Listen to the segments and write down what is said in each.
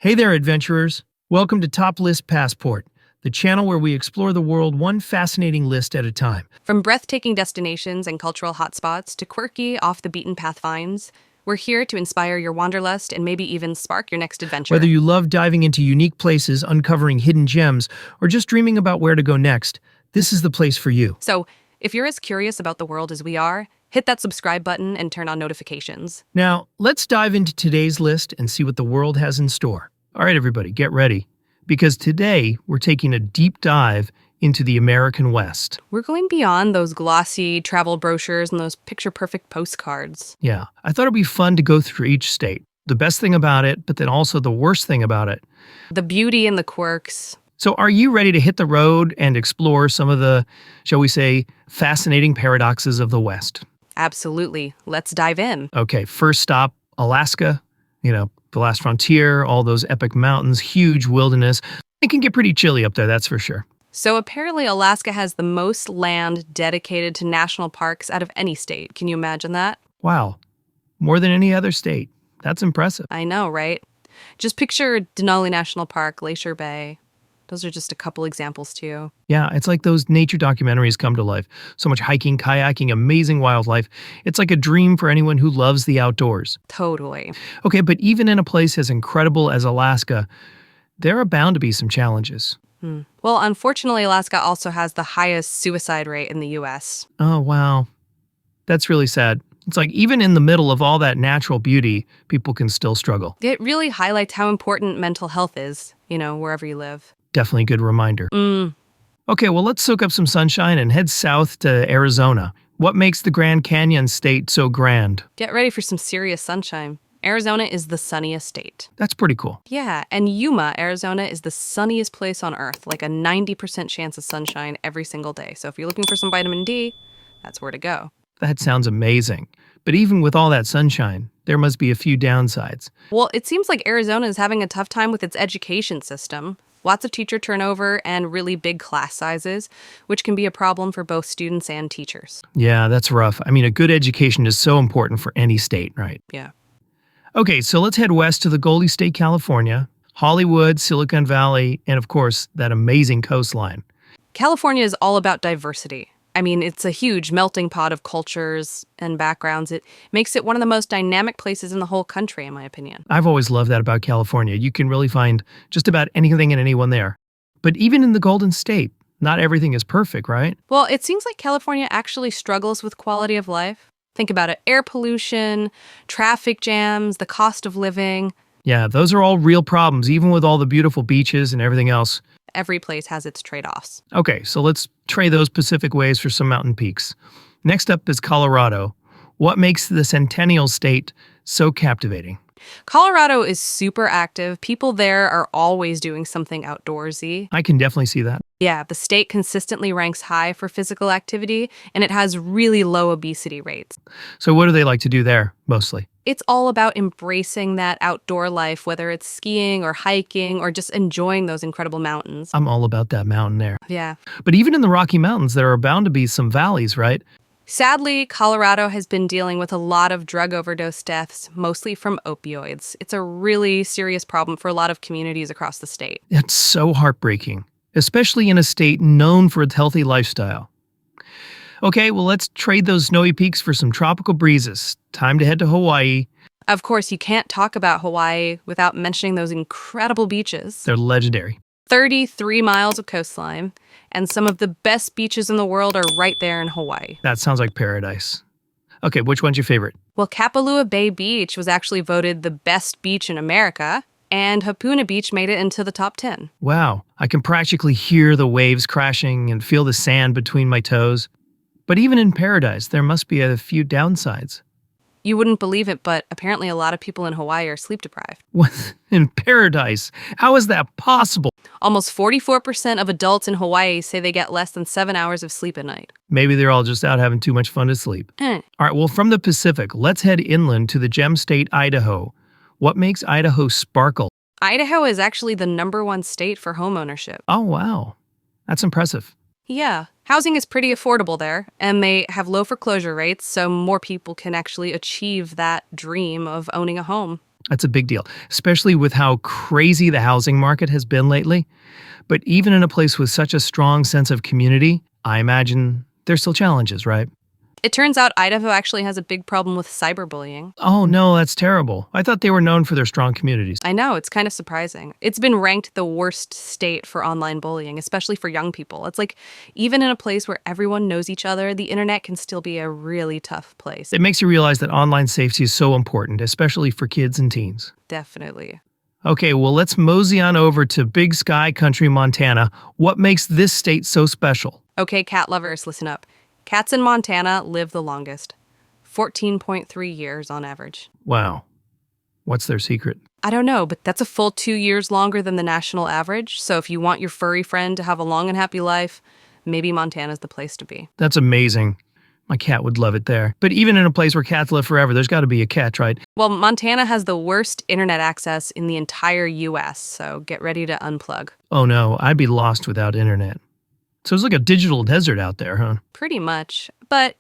Hey there, adventurers. Welcome to Top List Passport, the channel where we explore the world one fascinating list at a time. From breathtaking destinations and cultural hotspots to quirky, off-the-beaten-path finds, we're here to inspire your wanderlust and maybe even spark your next adventure. Whether you love diving into unique places, uncovering hidden gems, or just dreaming about where to go next, this is the place for you. So, if you're as curious about the world as we are, hit that subscribe button and turn on notifications. Now, let's dive into today's list and see what the world has in store. All right, everybody, get ready, because today we're taking a deep dive into the American West. We're going beyond those glossy travel brochures and those picture-perfect postcards. Yeah, I thought it'd be fun to go through each state. The best thing about it, but then also the worst thing about it. The beauty and the quirks. So are you ready to hit the road and explore some of the, shall we say, fascinating paradoxes of the West? Absolutely. Let's dive in. Okay, first stop, Alaska. The last frontier, all those epic mountains, huge wilderness. It can get pretty chilly up there, that's for sure. So apparently Alaska has the most land dedicated to national parks out of any state. Can you imagine that? Wow, more than any other state. That's impressive. I know, right? Just picture Denali National Park, Glacier Bay. Those are just a couple examples too. Yeah, it's like those nature documentaries come to life. So much hiking, kayaking, amazing wildlife. It's like a dream for anyone who loves the outdoors. Totally. Okay, but even in a place as incredible as Alaska, there are bound to be some challenges. Well, unfortunately, Alaska also has the highest suicide rate in the U.S. Oh, wow. That's really sad. It's like even in the middle of all that natural beauty, people can still struggle. It really highlights how important mental health is, wherever you live. Definitely a good reminder. Okay, well, let's soak up some sunshine and head south to Arizona. What makes the Grand Canyon state so grand? Get ready for some serious sunshine. Arizona is the sunniest state. That's pretty cool. Yeah, and Yuma, Arizona is the sunniest place on Earth, like a 90% chance of sunshine every single day. So if you're looking for some vitamin D, that's where to go. That sounds amazing. But even with all that sunshine, there must be a few downsides. Well, it seems like Arizona is having a tough time with its education system. Lots of teacher turnover and really big class sizes, which can be a problem for both students and teachers. Yeah, that's rough. I mean, a good education is so important for any state, right? Yeah. Okay, so let's head west to the Golden State, California, Hollywood, Silicon Valley, and of course, that amazing coastline. California is all about diversity. I mean, it's a huge melting pot of cultures and backgrounds. It makes it one of the most dynamic places in the whole country, in my opinion. I've always loved that about California. You can really find just about anything and anyone there. But even in the Golden State, not everything is perfect, right? Well, it seems like California actually struggles with quality of life. Think about it. Air pollution, traffic jams, the cost of living. Yeah, those are all real problems, even with all the beautiful beaches and everything else. Every place has its trade-offs. Okay, so let's trade those Pacific waves for some mountain peaks. Next up is Colorado. What makes the Centennial State so captivating? Colorado is super active. People there are always doing something outdoorsy. I can definitely see that. Yeah, the state consistently ranks high for physical activity, and it has really low obesity rates. So what do they like to do there, mostly? It's all about embracing that outdoor life, whether it's skiing or hiking or just enjoying those incredible mountains. I'm all about that mountain air. Yeah. But even in the Rocky Mountains, there are bound to be some valleys, right? Sadly, Colorado has been dealing with a lot of drug overdose deaths, mostly from opioids. It's a really serious problem for a lot of communities across the state. It's so heartbreaking, especially in a state known for its healthy lifestyle. Okay, well, let's trade those snowy peaks for some tropical breezes. Time to head to Hawaii. Of course, you can't talk about Hawaii without mentioning those incredible beaches. They're legendary. 33 miles of coastline, and some of the best beaches in the world are right there in Hawaii. That sounds like paradise. Okay, which one's your favorite? Well, Kapalua Bay Beach was actually voted the best beach in America, and Hapuna Beach made it into the top 10. Wow, I can practically hear the waves crashing and feel the sand between my toes. But even in paradise, there must be a few downsides. You wouldn't believe it, but apparently a lot of people in Hawaii are sleep deprived. What? In paradise? How is that possible? Almost 44% of adults in Hawaii say they get less than 7 hours of sleep a night. Maybe they're all just out having too much fun to sleep. All right, well, from the Pacific, let's head inland to the gem state, Idaho. What makes Idaho sparkle? Idaho is actually the #1 state for homeownership. Oh, wow. That's impressive. Yeah, housing is pretty affordable there, and they have low foreclosure rates, so more people can actually achieve that dream of owning a home. That's a big deal, especially with how crazy the housing market has been lately. But even in a place with such a strong sense of community, I imagine there's still challenges, right? It turns out Idaho actually has a big problem with cyberbullying. Oh no, that's terrible. I thought they were known for their strong communities. I know, it's kind of surprising. It's been ranked the worst state for online bullying, especially for young people. It's like, even in a place where everyone knows each other, the internet can still be a really tough place. It makes you realize that online safety is so important, especially for kids and teens. Definitely. Okay, well, let's mosey on over to Big Sky Country, Montana. What makes this state so special? Okay, cat lovers, listen up. Cats in Montana live the longest, 14.3 years on average. Wow. What's their secret? I don't know, but that's a full 2 years longer than the national average. So if you want your furry friend to have a long and happy life, maybe Montana's the place to be. That's amazing. My cat would love it there. But even in a place where cats live forever, there's got to be a catch, right? Well, Montana has the worst internet access in the entire U.S., so get ready to unplug. Oh no, I'd be lost without internet. So it's like a digital desert out there, huh? Pretty much. But,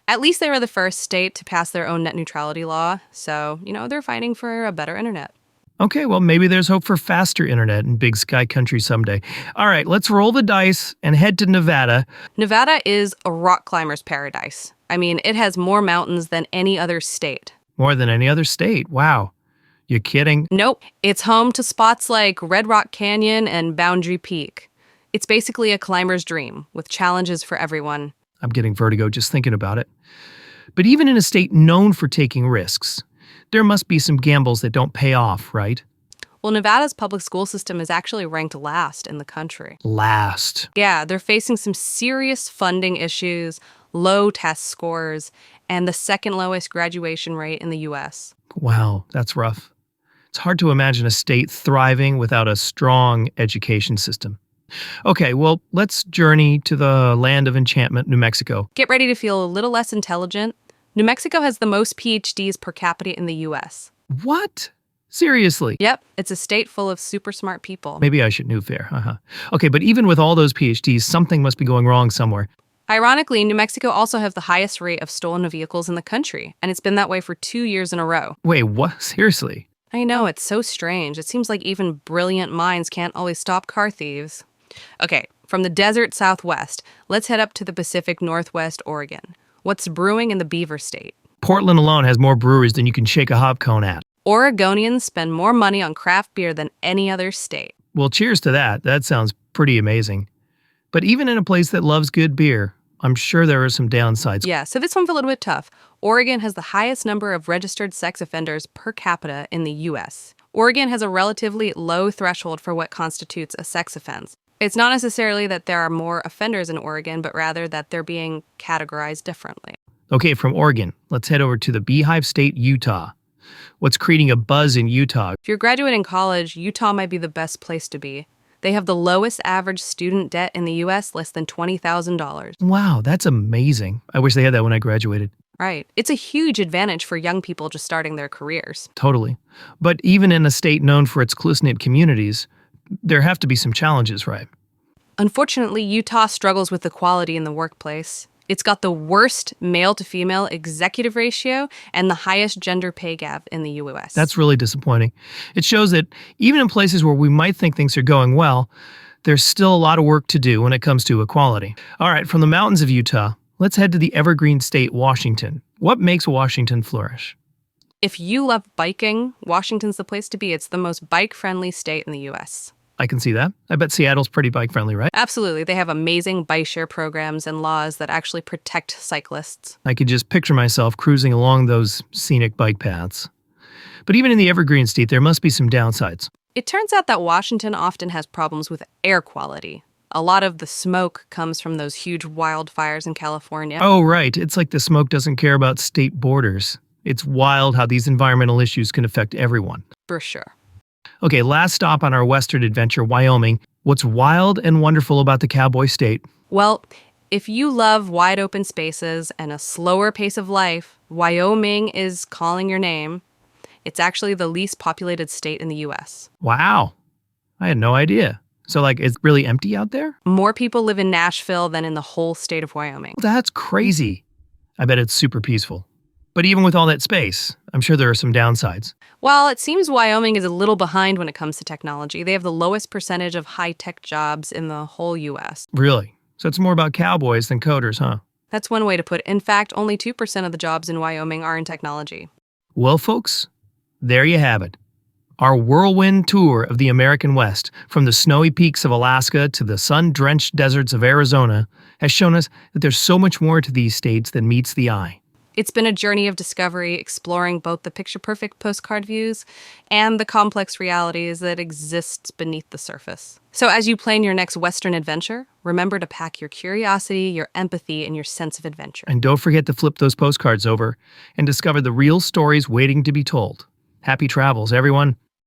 at least they were the first state to pass their own net neutrality law. So, they're fighting for a better internet. Okay, well, maybe there's hope for faster internet in Big Sky Country someday. All right, let's roll the dice and head to Nevada. Nevada is a rock climber's paradise. I mean, it has more mountains than any other state. More than any other state. Wow. You kidding? Nope. It's home to spots like Red Rock Canyon and Boundary Peak. It's basically a climber's dream, with challenges for everyone. I'm getting vertigo just thinking about it. But even in a state known for taking risks, there must be some gambles that don't pay off, right? Well, Nevada's public school system is actually ranked last in the country. Last. Yeah, they're facing some serious funding issues, low test scores, and the second lowest graduation rate in the U.S. Wow, that's rough. It's hard to imagine a state thriving without a strong education system. Okay, well, let's journey to the land of enchantment, New Mexico. Get ready to feel a little less intelligent. New Mexico has the most PhDs per capita in the U.S. What? Seriously? Yep, it's a state full of super smart people. Maybe I should move there. Okay, but even with all those PhDs, something must be going wrong somewhere. Ironically, New Mexico also has the highest rate of stolen vehicles in the country, and it's been that way for 2 years in a row. Wait, what? Seriously? I know, it's so strange. It seems like even brilliant minds can't always stop car thieves. Okay, from the desert southwest, let's head up to the Pacific Northwest, Oregon. What's brewing in the Beaver State? Portland alone has more breweries than you can shake a hop cone at. Oregonians spend more money on craft beer than any other state. Well, cheers to that. That sounds pretty amazing. But even in a place that loves good beer, I'm sure there are some downsides. Yeah, so this one's a little bit tough. Oregon has the highest number of registered sex offenders per capita in the U.S. Oregon has a relatively low threshold for what constitutes a sex offense. It's not necessarily that there are more offenders in Oregon, but rather that they're being categorized differently. Okay, from Oregon, let's head over to the Beehive State, Utah. What's creating a buzz in Utah? If you're graduating college, Utah might be the best place to be. They have the lowest average student debt in the U.S., less than $20,000. Wow, that's amazing. I wish they had that when I graduated. Right. It's a huge advantage for young people just starting their careers. Totally. But even in a state known for its close-knit communities, there have to be some challenges, right? Unfortunately, Utah struggles with equality in the workplace. It's got the worst male-to-female executive ratio and the highest gender pay gap in the U.S. That's really disappointing. It shows that even in places where we might think things are going well, there's still a lot of work to do when it comes to equality. All right, from the mountains of Utah, let's head to the Evergreen State, Washington. What makes Washington flourish? If you love biking, Washington's the place to be. It's the most bike-friendly state in the U.S. I can see that. I bet Seattle's pretty bike-friendly, right? Absolutely. They have amazing bike share programs and laws that actually protect cyclists. I could just picture myself cruising along those scenic bike paths. But even in the Evergreen State, there must be some downsides. It turns out that Washington often has problems with air quality. A lot of the smoke comes from those huge wildfires in California. Oh, right. It's like the smoke doesn't care about state borders. It's wild how these environmental issues can affect everyone. For sure. Okay, last stop on our western adventure, Wyoming. What's wild and wonderful about the Cowboy State? Well, if you love wide open spaces and a slower pace of life, Wyoming is calling your name. It's actually the least populated state in the U.S. Wow. I had no idea. So, it's really empty out there? More people live in Nashville than in the whole state of Wyoming. That's crazy. I bet it's super peaceful. But even with all that space, I'm sure there are some downsides. While it seems Wyoming is a little behind when it comes to technology, they have the lowest percentage of high-tech jobs in the whole U.S. Really? So it's more about cowboys than coders, huh? That's one way to put it. In fact, only 2% of the jobs in Wyoming are in technology. Well, folks, there you have it. Our whirlwind tour of the American West, from the snowy peaks of Alaska to the sun-drenched deserts of Arizona, has shown us that there's so much more to these states than meets the eye. It's been a journey of discovery, exploring both the picture-perfect postcard views and the complex realities that exist beneath the surface. So as you plan your next Western adventure, remember to pack your curiosity, your empathy, and your sense of adventure. And don't forget to flip those postcards over and discover the real stories waiting to be told. Happy travels, everyone.